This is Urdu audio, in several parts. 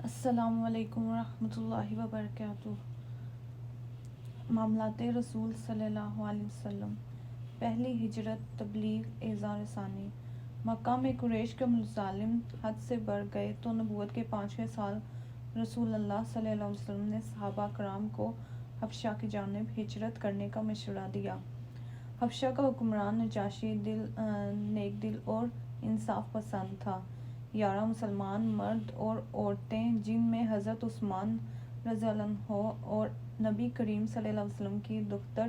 السلام علیکم ورحمۃ اللہ وبرکاتہ۔ معاملات رسول صلی اللہ علیہ وسلم، پہلی ہجرت، تبلیغ، اعزاز رسانی۔ مکہ میں قریش کے مظالم حد سے بڑھ گئے تو نبوت کے 5ویں سال رسول اللہ صلی اللہ علیہ وسلم نے صحابہ کرام کو حبشہ کی جانب ہجرت کرنے کا مشورہ دیا۔ حبشہ کا حکمران نجاشی نیک دل اور انصاف پسند تھا۔ 11 مسلمان مرد اور عورتیں، جن میں حضرت عثمان رضی اللہ عنہ اور نبی کریم صلی اللہ علیہ وسلم کی دختر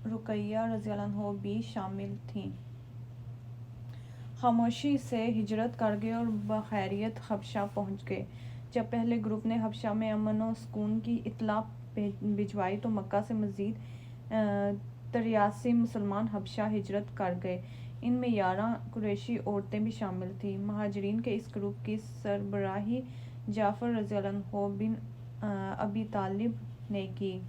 رقیہ رضی اللہ عنہ بھی شامل تھیں، خاموشی سے ہجرت کر گئے اور بخیریت حبشہ پہنچ گئے۔ جب پہلے گروپ نے حبشہ میں امن و سکون کی اطلاع بھجوائی تو مکہ سے مزید 83 مسلمان حبشہ ہجرت کر گئے۔ ان میں 11 قریشی عورتیں بھی شامل تھیں۔ مہاجرین کے اس گروپ کی سربراہی جعفر رضی اللہ عنہ بن ابی طالب نے کی۔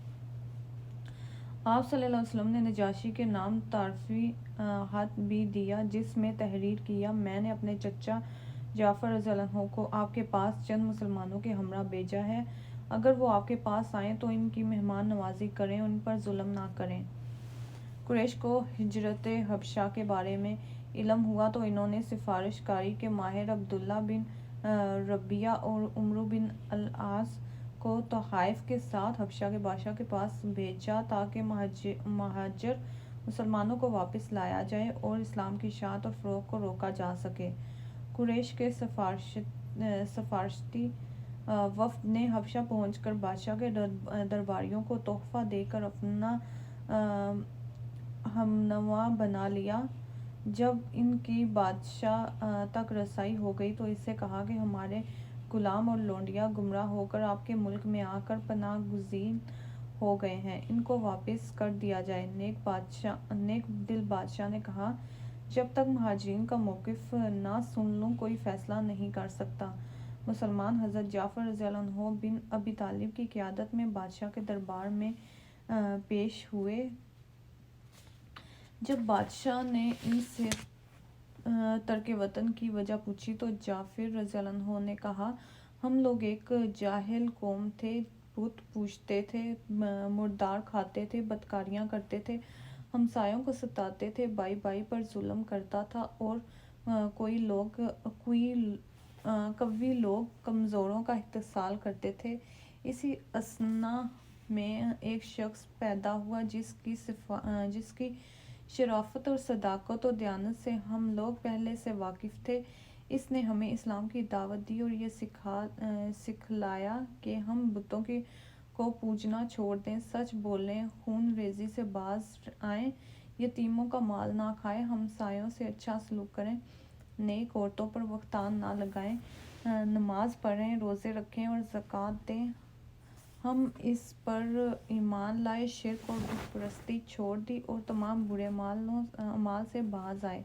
آپ صلی اللہ علیہ وسلم نے نجاشی کے نام تعارفی خط بھی دیا، جس میں تحریر کیا: میں نے اپنے چچا جعفر رضی اللہ عنہ کو آپ کے پاس چند مسلمانوں کے ہمراہ بھیجا ہے۔ اگر وہ آپ کے پاس آئیں تو ان کی مہمان نوازی کریں اور ان پر ظلم نہ کریں۔ قریش کو ہجرت حبشہ کے بارے میں علم ہوا تو انہوں نے سفارش کاری کہ ماہر عبداللہ بن ربیعہ اور عمرو بن العاص کو طائف کے ساتھ حبشہ کے بادشاہ کے پاس بھیجا تاکہ مہاجر مسلمانوں کو واپس لایا جائے اور اسلام کی اشاعت اور فروغ کو روکا جا سکے۔ قریش کے سفارشتی وفد نے حبشہ پہنچ کر بادشاہ کے درباریوں کو تحفہ دے کر اپنا ہمنوا بنا لیا۔ جب ان کی بادشاہ تک رسائی ہو گئی تو اس سے کہا کہ ہمارے غلام اور لونڈیاں گمراہ ہو کر آپ کے ملک میں آ کر پناہ گزین ہو گئے ہیں، ان کو واپس کر دیا جائے۔ نیک دل بادشاہ نے کہا: جب تک مہاجرین کا موقف نہ سن لوں کوئی فیصلہ نہیں کر سکتا۔ مسلمان حضرت جعفر رضی اللہ عنہ بن ابی طالب کی قیادت میں بادشاہ کے دربار میں پیش ہوئے۔ جب بادشاہ نے ان سے ترک وطن کی وجہ پوچھی تو جعفر رضی اللہ عنہ نے کہا: ہم لوگ ایک جاہل قوم تھے، بت پوجتے تھے، مردار کھاتے تھے، بدکاریاں کرتے تھے، ہمسایوں کو ستاتے تھے، بھائی بھائی پر ظلم کرتا تھا اور قوی لوگ کمزوروں کا استحصال کرتے تھے۔ اسی اثنا میں ایک شخص پیدا ہوا جس کی شرافت اور صداقت و دیانت سے ہم لوگ پہلے سے واقف تھے۔ اس نے ہمیں اسلام کی دعوت دی اور یہ سکھلایا کہ ہم بتوں کو پوجنا چھوڑ دیں، سچ بولیں، خون ریزی سے باز آئیں، یتیموں کا مال نہ کھائیں، ہمسایوں سے اچھا سلوک کریں، نیک عورتوں پر بہتان نہ لگائیں، نماز پڑھیں، روزے رکھیں اور زکوٰۃ دیں۔ ہم اس پر ایمان لائے، شرک اور بت پرستی چھوڑ دی اور تمام برے اعمال سے باز آئے۔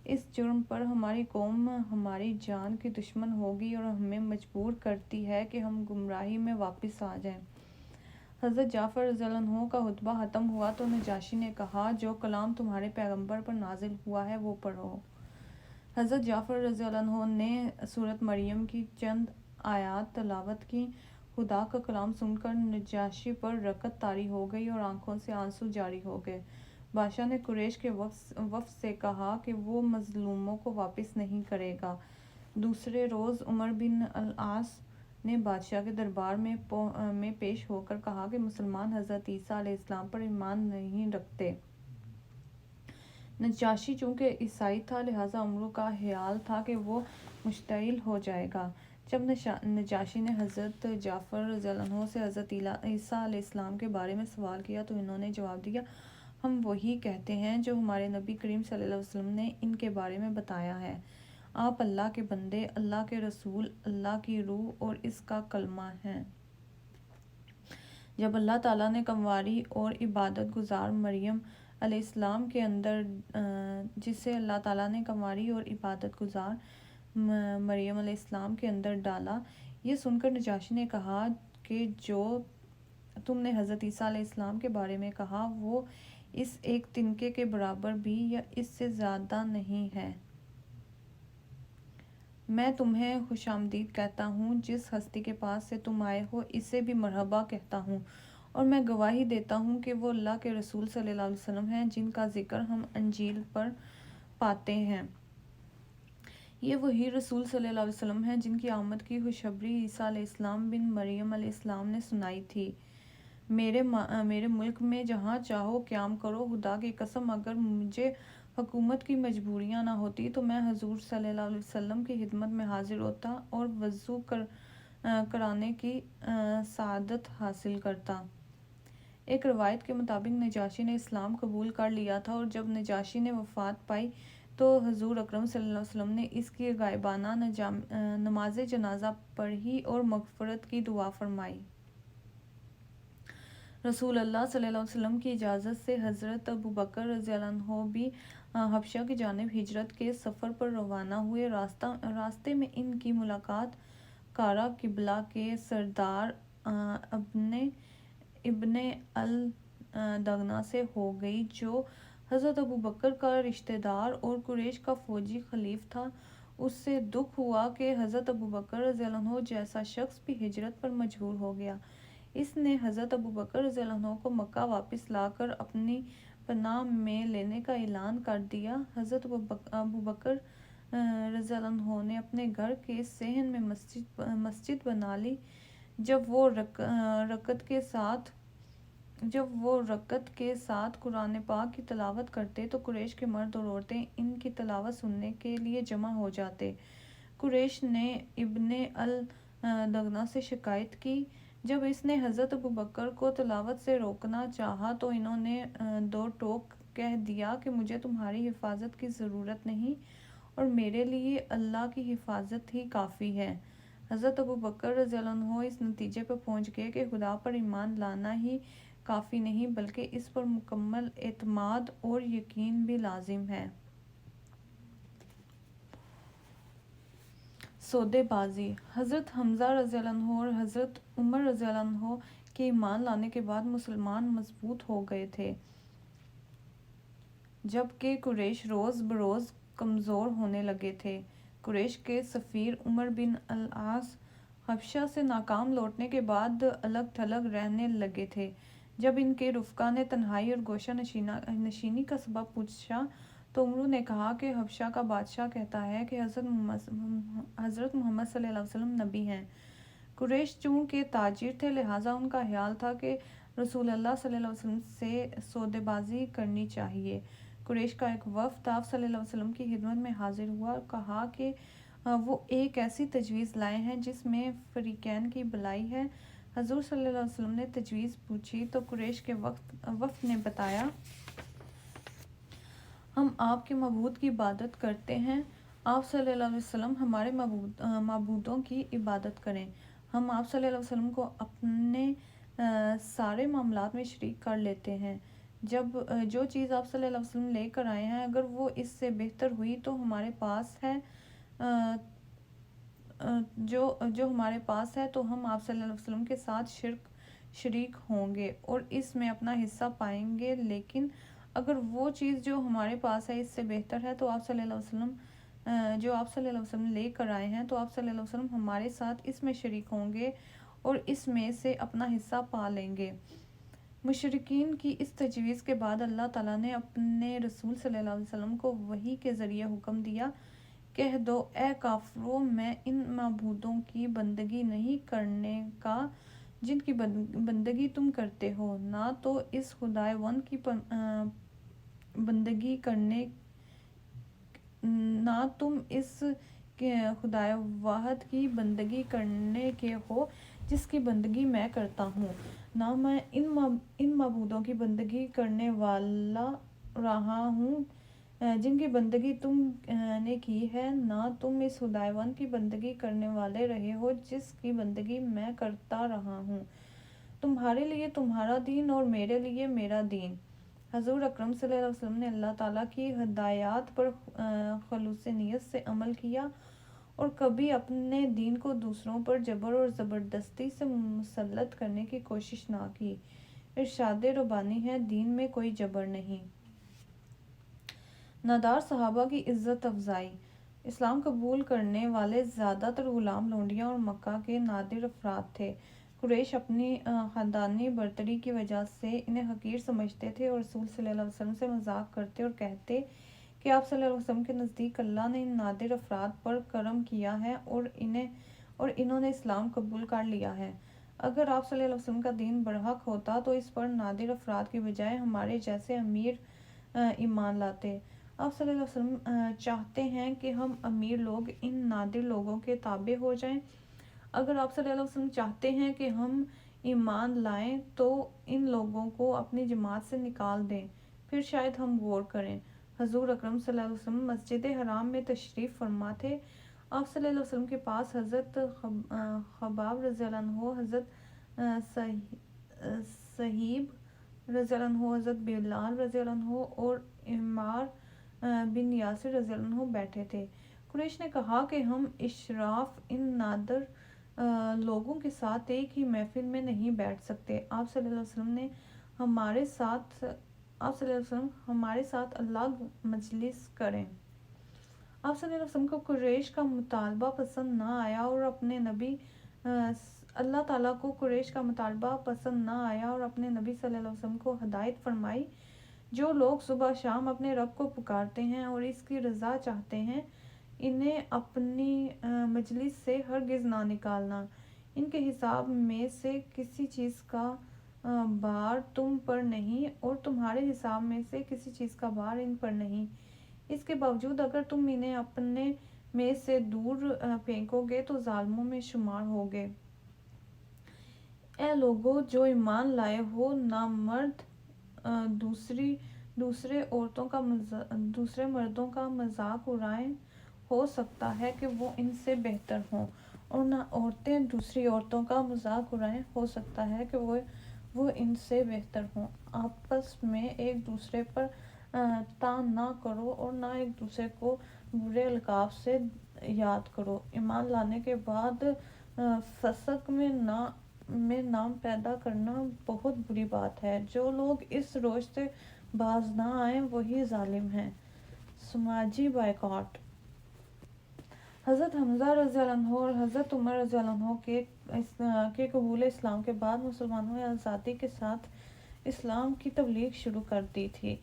اس جرم پر ہماری قوم ہماری جان کی دشمن ہوگی اور ہمیں مجبور کرتی ہے کہ ہم گمراہی میں واپس آ جائیں۔ حضرت جعفر رضی اللہ عنہ کا خطبہ ختم ہوا تو نجاشی نے کہا: جو کلام تمہارے پیغمبر پر نازل ہوا ہے وہ پڑھو۔ حضرت جعفر رضی اللہ عنہ نے سورۃ مریم کی چند آیات تلاوت کی۔ خدا کا کلام سن کر نجاشی پر رقت طاری ہو گئی اور آنکھوں سے آنسو جاری ہو گئے۔ بادشاہ نے قریش کے وفد سے کہا کہ وہ مظلوموں کو واپس نہیں کرے گا۔ دوسرے روز عمر بن العاص نے بادشاہ کے دربار میں پیش ہو کر کہا کہ مسلمان حضرت عیسیٰ علیہ السلام پر ایمان نہیں رکھتے۔ نجاشی چونکہ عیسائی تھا لہٰذا عمرو کا خیال تھا کہ وہ مشتعل ہو جائے گا۔ جب نجاشی نے حضرت جعفر رضی اللہ عنہ سے حضرت عیسیٰ علیہ السلام کے بارے میں سوال کیا تو انہوں نے جواب دیا: ہم وہی کہتے ہیں جو ہمارے نبی کریم صلی اللہ علیہ وسلم نے ان کے بارے میں بتایا ہے۔ آپ اللہ کے بندے، اللہ کے رسول، اللہ کی روح اور اس کا کلمہ ہیں۔ جب اللہ تعالیٰ نے کنواری اور عبادت گزار مریم علیہ السلام کے اندر جسے اللہ تعالیٰ نے کنواری اور عبادت گزار مریم علیہ السلام کے اندر ڈالا، یہ سن کر نجاشی نے کہا کہ جو تم نے حضرت عیسیٰ علیہ السلام کے بارے میں کہا وہ اس ایک تنکے کے برابر بھی یا اس سے زیادہ نہیں ہے۔ میں تمہیں خوش آمدید کہتا ہوں، جس ہستی کے پاس سے تم آئے ہو اسے بھی مرحبا کہتا ہوں، اور میں گواہی دیتا ہوں کہ وہ اللہ کے رسول صلی اللہ علیہ وسلم ہیں جن کا ذکر ہم انجیل پر پاتے ہیں۔ یہ وہی رسول صلی اللہ علیہ وسلم ہیں جن کی آمد کی خوشخبری عیسیٰ علیہ السلام بن مریم علیہ السلام نے سنائی تھی۔ میرے ملک میں جہاں چاہو قیام کرو، خدا کی قسم اگر مجھے حکومت کی مجبوریاں نہ ہوتی تو میں حضور صلی اللہ علیہ وسلم کی خدمت میں حاضر ہوتا اور وضو کرانے کی سعادت حاصل کرتا۔ ایک روایت کے مطابق نجاشی نے اسلام قبول کر لیا تھا، اور جب نجاشی نے وفات پائی تو حضور اکرم صلی اللہ علیہ وسلم نے اس کی غائبانہ نماز جنازہ پڑھی اور مغفرت کی دعا فرمائی۔ رسول اللہ صلی اللہ علیہ وسلم کی اجازت سے حضرت ابوبکر رضی اللہ عنہ بھی حبشہ کی جانب ہجرت کے سفر پر روانہ ہوئے۔ راستے میں ان کی ملاقات کعرہ قبلہ کے سردار ابن الدغنہ سے ہو گئی، جو حضرت ابوبکر کا رشتہ دار اور قریش کا فوجی خلیف تھا۔ اس سے دکھ ہوا کہ حضرت ابوبکر رضی اللہ عنہ جیسا شخص بھی ہجرت پر مجبور ہو گیا۔ اس نے حضرت ابوبکر رضی اللہ عنہ کو مکہ واپس لا کر اپنی پناہ میں لینے کا اعلان کر دیا۔ حضرت ابوبکر رضی اللہ عنہ نے اپنے گھر کے صحن میں مسجد بنا لی۔ جب وہ رکعت کے ساتھ قرآن پاک کی تلاوت کرتے تو قریش کے مرد اور عورتیں ان کی تلاوت سننے کے لیے جمع ہو جاتے۔ قریش نے ابن الدغنہ سے شکایت کی۔ جب اس نے حضرت ابوبکر کو تلاوت سے روکنا چاہا تو انہوں نے دو ٹوک کہہ دیا کہ مجھے تمہاری حفاظت کی ضرورت نہیں اور میرے لیے اللہ کی حفاظت ہی کافی ہے۔ حضرت ابوبکر رضی اللہ عنہ اس نتیجے پر پہنچ گئے کہ خدا پر ایمان لانا ہی کافی نہیں بلکہ اس پر مکمل اعتماد اور یقین بھی لازم ہے۔ سودے بازی۔ حضرت حمزہ رضی اللہ عنہ اور حضرت عمر رضی اللہ عنہ کے ایمان لانے کے بعد مسلمان مضبوط ہو گئے تھے، جبکہ قریش روز بروز کمزور ہونے لگے تھے۔ قریش کے سفیر عمر بن العاص حبشہ سے ناکام لوٹنے کے بعد الگ تھلگ رہنے لگے تھے۔ جب ان کے رفقا نے تنہائی اور گوشہ نشینی کا سبب پوچھا تو عمر نے کہا کہ حبشہ کا بادشاہ کہتا ہے کہ حضرت محمد صلی اللہ علیہ وسلم نبی ہیں۔ قریش چونکہ تاجر تھے لہٰذا ان کا خیال تھا کہ رسول اللہ صلی اللہ علیہ وسلم سے سودے بازی کرنی چاہیے۔ قریش کا ایک وفد آپ صلی اللہ علیہ وسلم کی خدمت میں حاضر ہوا اور کہا کہ وہ ایک ایسی تجویز لائے ہیں جس میں فریقین کی بھلائی ہے۔ حضور صلی اللہ علیہ وسلم نے تجویز پوچھی تو قریش کے وفد نے بتایا، ہم آپ کے معبود کی عبادت کرتے ہیں، آپ صلی اللہ علیہ وسلم ہمارے معبودوں کی عبادت کریں۔ ہم آپ صلی اللہ علیہ وسلم کو اپنے سارے معاملات میں شریک کر لیتے ہیں۔ جو چیز آپ صلی اللہ علیہ وسلم لے کر آئے ہیں اگر وہ اس سے بہتر ہوئی تو ہمارے پاس ہے، جو ہمارے پاس ہے تو ہم آپ صلی اللہ علیہ وسلم کے ساتھ شریک ہوں گے اور اس میں اپنا حصہ پائیں گے، لیکن اگر وہ چیز جو ہمارے پاس ہے اس سے بہتر ہے تو آپ صلی اللہ علیہ وسلم لے کر آئے ہیں تو آپ صلی اللہ علیہ وسلم ہمارے ساتھ اس میں شریک ہوں گے اور اس میں سے اپنا حصہ پا لیں گے۔ مشرکین کی اس تجویز کے بعد اللہ تعالیٰ نے اپنے رسول صلی اللہ علیہ وسلم کو وحی کے ذریعے حکم دیا، کہہ دو اے کافرو، میں ان معبودوں کی بندگی نہیں کرنے کا جن کی بندگی تم کرتے ہو، نہ تو اس خدائے وند کی بندگی کرنے، نہ تم اس خدائے واحد کی بندگی کرنے کے ہو جس کی بندگی میں کرتا ہوں، نہ میں ان معبودوں کی بندگی کرنے والا رہا ہوں جن کی بندگی تم نے کی ہے، نہ تم اس خدائے وند کی بندگی کرنے والے رہے ہو جس کی بندگی میں کرتا رہا ہوں، تمہارے لیے تمہارا دین اور میرے لیے میرا دین۔ حضور اکرم صلی اللہ علیہ وسلم نے اللہ تعالیٰ کی ہدایات پر خلوص نیت سے عمل کیا اور کبھی اپنے دین کو دوسروں پر جبر اور زبردستی سے مسلط کرنے کی کوشش نہ کی۔ ارشاد ربانی ہے، دین میں کوئی جبر نہیں۔ نادار صحابہ کی عزت افزائی۔ اسلام قبول کرنے والے زیادہ تر غلام لونڈیاں اور مکہ کے نادر افراد تھے۔ قریش اپنی خاندانی برتری کی وجہ سے انہیں حقیر سمجھتے تھے اور رسول صلی اللہ علیہ وسلم سے مذاق کرتے اور کہتے کہ آپ صلی اللہ علیہ وسلم کے نزدیک اللہ نے ان نادر افراد پر کرم کیا ہے اور انہوں نے اسلام قبول کر لیا ہے۔ اگر آپ صلی اللہ علیہ وسلم کا دین برحق ہوتا تو اس پر نادر افراد کی بجائے ہمارے جیسے امیر ایمان لاتے۔ آپ صلی اللہ علیہ وسلم چاہتے ہیں کہ ہم امیر لوگ ان نادر لوگوں کے تابع ہو جائیں۔ اگر آپ صلی اللہ علیہ وسلم چاہتے ہیں کہ ہم ایمان لائیں تو ان لوگوں کو اپنی جماعت سے نکال دیں، پھر شاید ہم غور کریں۔ حضور اکرم صلی اللہ علیہ وسلم مسجد حرام میں تشریف فرما تھے۔ آپ صلی اللہ علیہ وسلم کے پاس حضرت خباب رضی اللہ عنہ، حضرت صہیب رضی اللہ عنہ، حضرت بلال رضی اللہ عنہ اور عمار بن یاسر رضی اللہ عنہ بیٹھے تھے۔ قریش نے کہا کہ ہم اشراف ان نادر لوگوں کے ساتھ ایک ہی محفل میں نہیں بیٹھ سکتے۔ آپ صلی اللہ علیہ وسلم ہمارے ساتھ الگ مجلس کریں۔ آپ صلی اللہ علیہ وسلم کو قریش کا مطالبہ پسند نہ آیا اور اپنے نبی اللہ تعالیٰ کو قریش کا مطالبہ پسند نہ آیا اور اپنے نبی صلی اللہ علیہ وسلم کو ہدایت فرمائی، جو لوگ صبح شام اپنے رب کو پکارتے ہیں اور اس کی رضا چاہتے ہیں، انہیں اپنی مجلس سے ہرگز نہ نکالنا۔ ان کے حساب میں سے کسی چیز کا بار تم پر نہیں اور تمہارے حساب میں سے کسی چیز کا بار ان پر نہیں۔ اس کے باوجود اگر تم انہیں اپنے میں سے دور پھینکو گے تو ظالموں میں شمار ہوگے۔ اے لوگو جو ایمان لائے ہو، نامرد دوسرے مردوں کا مذاق اڑائیں، ہو سکتا ہے کہ وہ ان سے بہتر ہوں، اور نہ عورتیں دوسری عورتوں کا مذاق اڑائیں، ہو سکتا ہے کہ وہ ان سے بہتر ہوں۔ آپس میں ایک دوسرے پر طعن نہ کرو اور نہ ایک دوسرے کو برے القاب سے یاد کرو۔ ایمان لانے کے بعد فسق میں نام پیدا کرنا بہت بری بات ہے۔ جو لوگ اس روش سے باز نہ آئیں وہی ظالم ہیں۔ سماجی بائیکاٹ۔ حضرت حمزہ رضی اللہ عنہ اور حضرت عمر رضی اللہ عنہ کے قبول اسلام کے بعد مسلمانوں نے آزادی کے ساتھ اسلام کی تبلیغ شروع کر دی تھی۔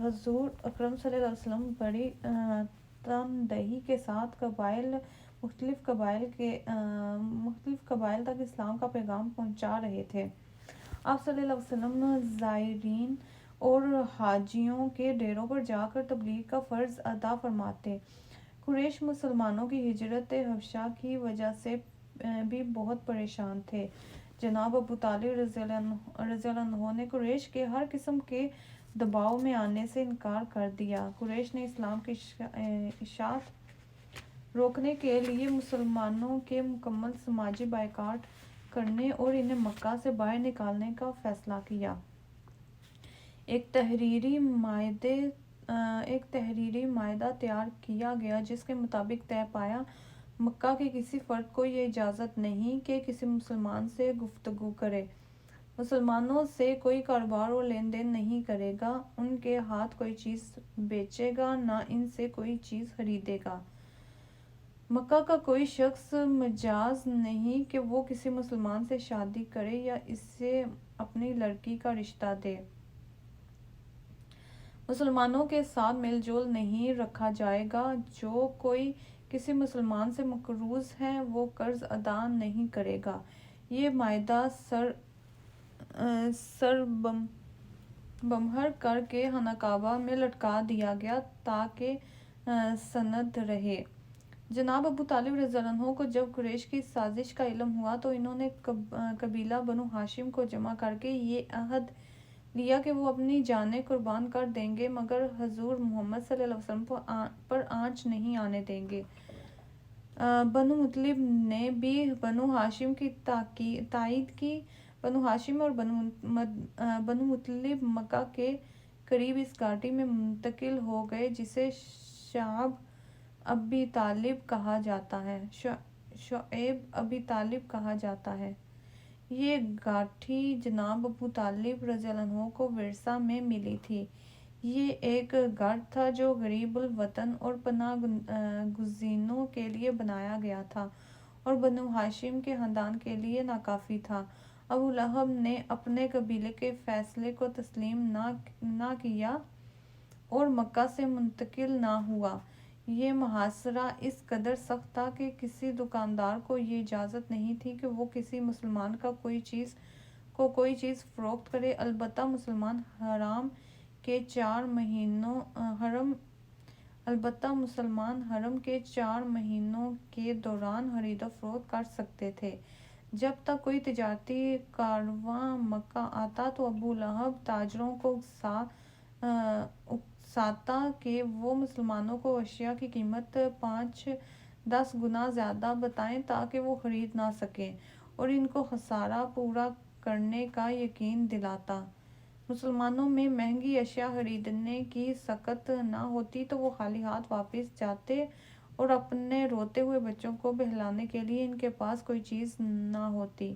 حضور اکرم صلی اللہ علیہ وسلم بڑی تندہی کے ساتھ مختلف قبائل تک اسلام کا پیغام پہنچا رہے تھے۔ آپ صلی اللہ علیہ وسلم زائرین اور حاجیوں کے ڈیروں پر جا کر تبلیغ کا فرض ادا فرماتے۔ قریش مسلمانوں کی ہجرت حبشہ کی وجہ سے بھی بہت پریشان تھے۔ جناب ابو طالب رضی اللہ عنہ نے قریش کے ہر قسم کے دباؤ میں آنے سے انکار کر دیا۔ قریش نے اسلام کی اشاعت روکنے کے لیے مسلمانوں کے مکمل سماجی بائیکاٹ کرنے اور انہیں مکہ سے باہر نکالنے کا فیصلہ کیا۔ ایک تحریری معاہدہ تیار کیا گیا جس کے مطابق طے پایا مکہ کے کسی فرد کو یہ اجازت نہیں کہ کسی مسلمان سے گفتگو کرے، مسلمانوں سے کوئی کاروبار اور لین دین نہیں کرے گا، ان کے ہاتھ کوئی چیز بیچے گا، نہ ان سے کوئی چیز خریدے گا۔ مکہ کا کوئی شخص مجاز نہیں کہ وہ کسی مسلمان سے شادی کرے یا اسے اپنی لڑکی کا رشتہ دے۔ مسلمانوں کے ساتھ میل جول نہیں رکھا جائے گا۔ جو کوئی کسی مسلمان سے مقروض ہے وہ قرض ادا نہیں کرے گا۔ یہ معاہدہ سر بمہر کر کے خانہ کعبہ میں لٹکا دیا گیا تاکہ سند رہے۔ جناب ابو طالب رضی اللہ عنہ کو جب قریش کی سازش کا علم ہوا تو انہوں نے قبیلہ بنو ہاشم کو جمع کر کے یہ عہد لیا کہ وہ اپنی جانیں قربان کر دیں گے مگر حضور محمد صلی اللہ علیہ وسلم پر آنچ نہیں آنے دیں گے۔ بنو مطلب نے بھی بنو ہاشم کی تائید کی۔ بنو ہاشم اور بنو مطلب مکہ کے قریب اس گھاٹی میں منتقل ہو گئے جسے شعب ابی طالب کہا جاتا ہے۔ یہ گھاٹی جناب ابو طالب رضی اللہ عنہ کو ورثہ میں ملی تھی۔ یہ ایک گھر تھا جو غریب الوطن اور پناہ گزینوں کے لیے بنایا گیا تھا، اور بنو ہاشم کے خاندان کے لیے ناکافی تھا۔ ابو لہب نے اپنے قبیلے کے فیصلے کو تسلیم نہ کیا اور مکہ سے منتقل نہ ہوا۔ یہ محاصرہ اس قدر سخت تھا کہ کسی دکاندار کو یہ اجازت نہیں تھی کہ وہ کسی مسلمان کو کوئی چیز فروخت کرے، البتہ مسلمان حرم کے 4 مہینوں کے دوران خرید و فروخت کر سکتے تھے۔ جب تک کوئی تجارتی کارواں مکہ آتا تو ابو لہب تاجروں کو اکساتا کہ وہ مسلمانوں کو اشیاء کی قیمت 5-10 گنا زیادہ بتائیں تاکہ وہ خرید نہ سکیں، اور ان کو خسارہ پورا کرنے کا یقین دلاتا۔ مسلمانوں میں مہنگی اشیاء خریدنے کی سخت نہ ہوتی تو وہ خالی ہاتھ واپس جاتے، اور اپنے روتے ہوئے بچوں کو بہلانے کے لیے ان کے پاس کوئی چیز نہ ہوتی۔